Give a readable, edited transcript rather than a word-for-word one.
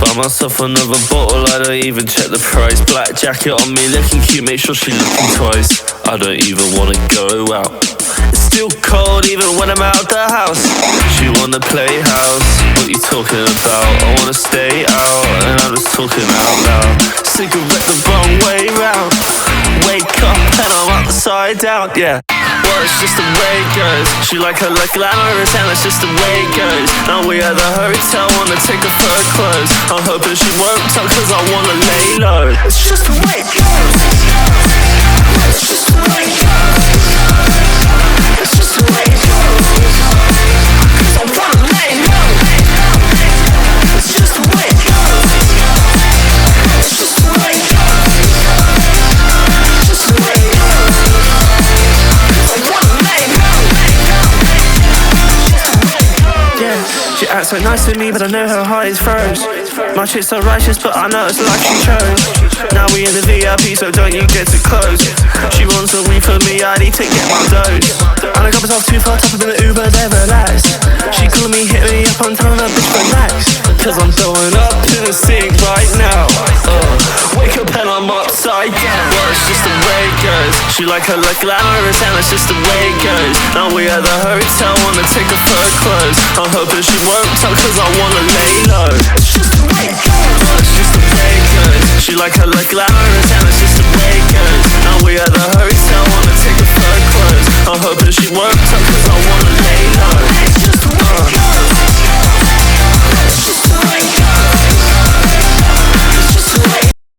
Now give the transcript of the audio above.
Buy myself another bottle, I don't even check the price. Black jacket on me, looking cute, make sure she looking twice. I don't even wanna go out. It's still cold even when I'm out the house. She wanna play house, what you talking about? I wanna stay out, and I'm just talking out loud. Cigarette the wrong way round. Wake up and I'm upside down, yeah. Well, it's just the way it goes. She like her look glamorous and it's just the way it goes. Now we at the hotel, wanna take off her clothes. I'm hoping she won't talk cause I wanna lay low. It's just the way it goes. It's just the way it goes. It's just the way it goes. Cause I wanna lay low. It's just the way it goes. It's just the way it goes. It's just the way it goes. Yeah, she acts so nice to me, but I know her heart is froze. My chick's so righteous, but I know it's the life she chose. Now we in the VIP, so don't you get too close. She wants a weed for me, I need to get my dose. And a couple off too far, top of the Uber, they relax. She called me, hit me up, I'm telling her, bitch, relax. Cause I'm throwing up in the sink right now. Wake up and I'm upside down. Well, it's just the way it goes. She like her look glamorous and it's just the way it goes. Now we at the hotel, wanna take off her clothes. I'm hoping she won't talk cause I wanna lay low. It's just the way it goes. Well, it's just the way it goes. She like her look glamorous and it's just the way it goes. Now